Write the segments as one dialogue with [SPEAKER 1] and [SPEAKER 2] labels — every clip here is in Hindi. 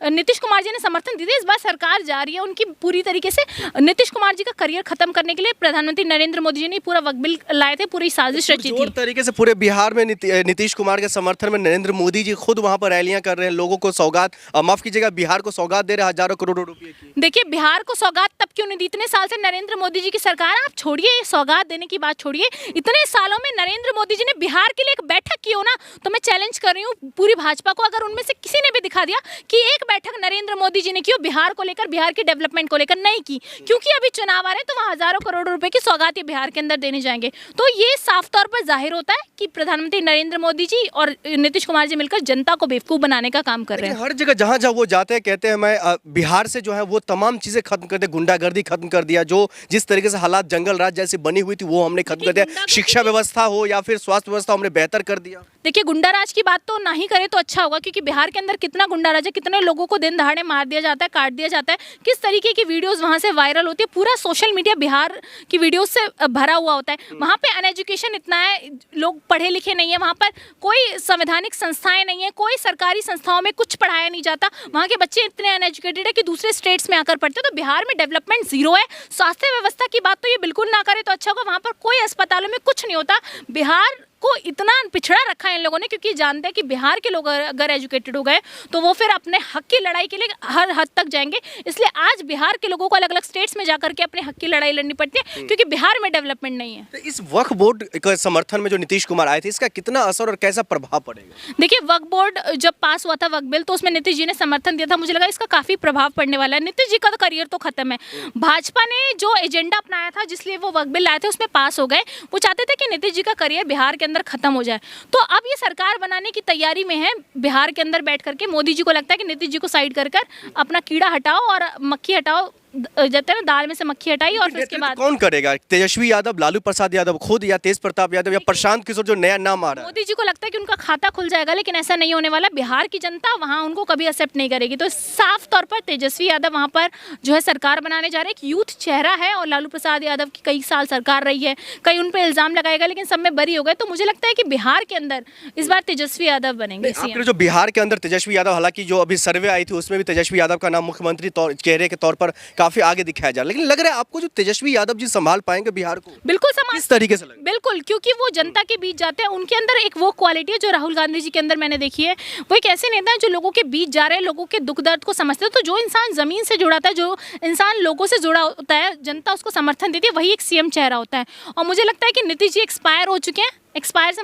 [SPEAKER 1] नीतीश कुमार जी ने समर्थन दिया। इस बार सरकार जा रही है उनकी पूरी तरीके से नीतीश कुमार जी का करियर खत्म करने के लिए। प्रधानमंत्री नरेंद्र मोदी जी ने पूरा वक्त बिल लाए थे, पूरी साजिश रची थी।
[SPEAKER 2] तरीके से पूरे बिहार में नीतीश कुमार के समर्थन में नरेंद्र मोदी जी खुद वहां पर रैलियां कर रहे हैं, लोगों को सौगात, माफ कीजिएगा, बिहार को सौगात दे रहे हैं हजारों करोड़ों रुपए की।
[SPEAKER 1] देखिए, बिहार को सौगात तब क्यों नहीं दी? इतने साल से नरेंद्र मोदी जी की सरकार, आप छोड़िए सौगात देने की बात छोड़िए, इतने सालों में नरेंद्र मोदी जी ने बिहार के लिए एक बैठक की हो ना, तो मैं चैलेंज कर रही हूँ पूरी भाजपा को, अगर उनमें से किसी ने भी दिखा दिया कि एक बैठक नरेंद्र मोदी जी ने की हो बिहार को लेकर, बिहार के डेवलपमेंट को लेकर, नहीं की। क्योंकि अभी चुनाव आ रहे हैं तो वहाँ हजारों करोड़ रुपए की सौगात बिहार के अंदर देने जाएंगे। तो ये साफ तौर पर जाहिर होता है कि प्रधानमंत्री नरेंद्र मोदी जी और नीतीश कुमार जी मिलकर जनता को बेवकूफ बनाने का काम कर रहे हैं।
[SPEAKER 2] हर जगह जहां जहां वो जाते हैं कहते हैं मैं बिहार से जो है वो तमाम चीजें खत्म कर दे, गुंडागर्दी खत्म कर दिया, जो जिस तरीके से हालात जंगल राज जैसी बनी हुई थी वो हमने खत्म कर दिया, शिक्षा व्यवस्था हो या फिर स्वास्थ्य व्यवस्था हमने बेहतर कर दिया।
[SPEAKER 1] देखिए, गुंडाराज की बात तो ना ही करे तो अच्छा होगा, क्योंकि बिहार के अंदर कितना गुंडाराज है, कितने लोगों को दिन दहाड़े मार दिया जाता है, काट दिया जाता है, किस तरीके की वीडियोस वहां से वायरल होती है। पूरा सोशल मीडिया बिहार की वीडियोस से भरा हुआ होता है। वहां पे अनएजुकेशन इतना है, लोग पढ़े लिखे नहीं है, वहां पर कोई संवैधानिक संस्थाएं नहीं है, कोई सरकारी संस्थाओं में कुछ पढ़ाया नहीं जाता, वहाँ के बच्चे इतने अनएजुकेटेड है कि दूसरे स्टेट्स में आकर पढ़ते हैं। तो बिहार में डेवलपमेंट जीरो है। स्वास्थ्य व्यवस्था की बात तो ये बिल्कुल ना करे तो अच्छा होगा, वहाँ पर कोई अस्पतालों में कुछ नहीं होता। बिहार को इतना पिछड़ा रखा है इन लोगों ने, क्योंकि जानते हैं कि बिहार के लोग अगर एजुकेटेड हो गए तो वो फिर अपने हक की लड़ाई के लिए हर हद तक जाएंगे। इसलिए आज बिहार के लोगों को अलग अलग स्टेट्स में जाकर के अपने हक की लड़ाई लड़नी पड़ती है, क्योंकि बिहार में डेवलपमेंट नहीं है।
[SPEAKER 2] तो इस वक्फ बोर्ड के समर्थन में जो नीतीश कुमार आए थे, इसका कितना असर और कैसा प्रभाव पड़ेगा?
[SPEAKER 1] देखिए, वक्फ बोर्ड जब पास हुआ था वक्फ बिल, तो उसमें नीतीश जी ने समर्थन दिया था। मुझे लगा इसका काफी प्रभाव पड़ने वाला है। नीतीश जी का तो करियर तो खत्म है। भाजपा ने जो एजेंडा अपनाया था जिसलिए वो वक्फ बिल लाए थे उसमें पास हो गए। वो चाहते थे कि नीतीश जी का करियर बिहार के अंदर खत्म हो जाए। तो अब ये सरकार बनाने की तैयारी में है बिहार के अंदर बैठ करके। मोदी जी को लगता है कि नीतीश जी को साइड कर अपना कीड़ा हटाओ और मक्खी हटाओ, जाते हैं ना, दाल में से मक्खी हटाई, और फिर उसके बाद
[SPEAKER 2] कौन करेगा? तेजस्वी यादव, लालू प्रसाद यादव खुद, या तेज प्रताप यादव, या प्रशांत किशोर जो नया नाम आ रहा है?
[SPEAKER 1] मोदी जी को लगता है कि उनका खाता खुल जाएगा, लेकिन ऐसा नहीं होने वाला। बिहार की जनता वहां उनको कभी एक्सेप्ट नहीं करेगी। तो साफ तौर पर तेजस्वी यादव वहां पर जो है सरकार बनाने जा रहे हैं। एक यूथ चेहरा है, और लालू प्रसाद यादव की कई साल सरकार रही है, कई उन पर इल्जाम लगाएगा, लेकिन सब में बरी हो गए। तो मुझे लगता है कि बिहार के अंदर इस बार तेजस्वी यादव बनेंगे।
[SPEAKER 2] जो बिहार के अंदर तेजस्वी यादव, हालांकि जो अभी सर्वे आई थी उसमें भी तेजस्वी यादव का नाम मुख्यमंत्री चेहरे के तौर पर काफी आगे दिखाया जा, लेकिन लग रहा है आपको जो तेजस्वी यादव जी संभाल पाएंगे बिहार को?
[SPEAKER 1] बिल्कुल संभाल,
[SPEAKER 2] किस तरीके से?
[SPEAKER 1] बिल्कुल, क्योंकि वो जनता के बीच जाते हैं। उनके अंदर एक वो क्वालिटी है जो राहुल गांधी जी के अंदर मैंने देखी है। वो एक ऐसे नेता है जो लोगों के बीच जा रहे हैं, लोगों के दुख दर्द को समझते हैं। तो जो इंसान जमीन से जुड़ा था, जो इंसान लोगों से जुड़ा होता है, जनता उसको समर्थन देती है, वही एक सीएम चेहरा होता है। और मुझे लगता है कि नीतीश जी एक्सपायर हो चुके हैं। एक्सपायर से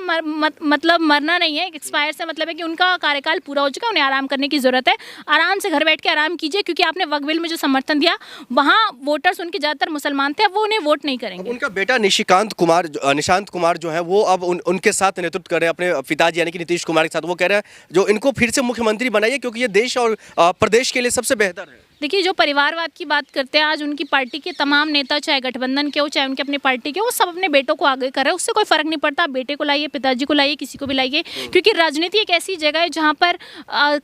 [SPEAKER 1] मतलब मरना नहीं है, एक्सपायर से मतलब है कि उनका कार्यकाल पूरा हो चुका है, उन्हें आराम करने की जरूरत है। आराम से घर बैठ के आराम कीजिए, क्योंकि आपने वक्फ बिल में जो समर्थन दिया वहाँ वोटर्स उनके ज़्यादातर मुसलमान थे, अब वो उन्हें वोट नहीं करेंगे।
[SPEAKER 2] उनका बेटा निशांत कुमार जो है वो अब उनके साथ नेतृत्व कर रहे हैं, अपने पिताजी यानी कि नीतीश कुमार के साथ। वो कह रहे हैं जो इनको फिर से मुख्यमंत्री बनाइए, क्योंकि ये देश और प्रदेश के लिए सबसे बेहतर है।
[SPEAKER 1] देखिए, जो परिवारवाद की बात करते हैं आज उनकी पार्टी के तमाम नेता, चाहे गठबंधन के हो चाहे उनके अपनी पार्टी के, वो सब अपने बेटों को आगे कर रहे हैं। उससे कोई फर्क नहीं पड़ता, आप बेटे को लाइए, पिताजी को लाइए, किसी को भी लाइए, क्योंकि राजनीति एक ऐसी जगह है जहाँ पर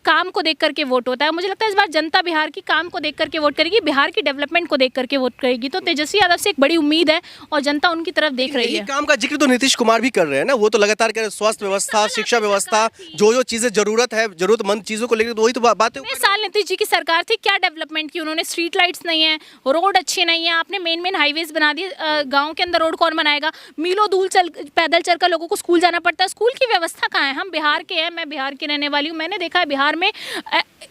[SPEAKER 1] काम को देख करके वोट होता है। मुझे लगता है इस बार जनता बिहार की काम को देख करके वोट करेगी, बिहार की डेवलपमेंट को देख करके वोट करेगी। तो तेजस्वी यादव से एक बड़ी उम्मीद है और जनता उनकी तरफ देख रही है।
[SPEAKER 2] काम का जिक्र तो नीतीश कुमार भी कर रहे हैं ना, वो तो लगातार कह रहे हैं स्वास्थ्य व्यवस्था, शिक्षा व्यवस्था, जो चीजें जरूरत है, जरूरतमंद चीजों को लेकर, तो वही तो बात है।
[SPEAKER 1] साल नीतीश जी की सरकार थी, क्या डेवलपमेंट की उन्होंने? स्ट्रीट लाइट्स नहीं है, रोड अच्छे नहीं है, आपने मेन हाईवेज बना दिए। गांव के अंदर रोड कौन बनाएगा? मीलों दूर पैदल चलकर लोगों को स्कूल जाना पड़ता है। स्कूल की व्यवस्था कहाँ है? हम बिहार के हैं, मैं बिहार की रहने वाली हूँ। मैंने देखा है बिहार में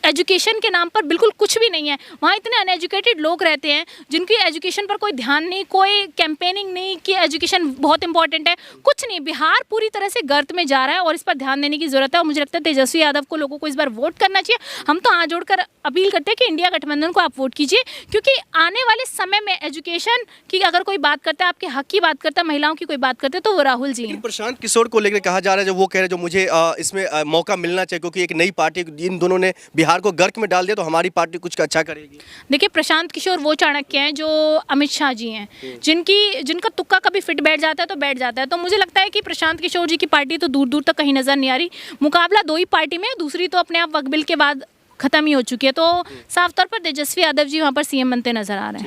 [SPEAKER 1] एजुकेशन के नाम पर बिल्कुल कुछ भी नहीं है। वहाँ इतने अनएजुकेटेड लोग रहते हैं जिनकी एजुकेशन पर कोई ध्यान नहीं, कोई कैंपेनिंग नहीं कि एजुकेशन बहुत इंपॉर्टेंट है, कुछ नहीं। बिहार पूरी तरह से गर्त में जा रहा है और इस पर ध्यान देने की जरूरत है। और मुझे लगता है तेजस्वी यादव को लोगों को इस बार वोट करना चाहिए। हम तो हाथ जोड़कर अपील करते हैं कि इंडिया गठबंधन को आप वोट कीजिए, क्योंकि आने वाले समय में एजुकेशन की अगर कोई बात करता है, आपके हक की बात करता है, महिलाओं की कोई बात करते हैं, तो वो राहुल जी हैं।
[SPEAKER 2] प्रशांत किशोर को लेकर कहा जा रहा है, जो वो कह रहे हैं जो मुझे इसमें मौका मिलना चाहिए, क्योंकि एक नई पार्टी, इन दोनों ने बिहार को गर्क में डाल दिया, तो हमारी पार्टी कुछ अच्छा करेगी।
[SPEAKER 1] देखिए, प्रशांत किशोर वो चाणक्य हैं जो अमित शाह जी हैं, जिनका तुक्का कभी फिट बैठ जाता है तो बैठ जाता है। तो मुझे लगता है कि प्रशांत किशोर जी की पार्टी तो दूर दूर तक कहीं नजर नहीं आ रही। मुकाबला दो ही पार्टी में, दूसरी तो अपने आप वक्फ बिल के बाद खत्म ही हो चुकी है। तो साफ तौर पर तेजस्वी यादव जी वहाँ पर सीएम बनते नजर आ रहे हैं।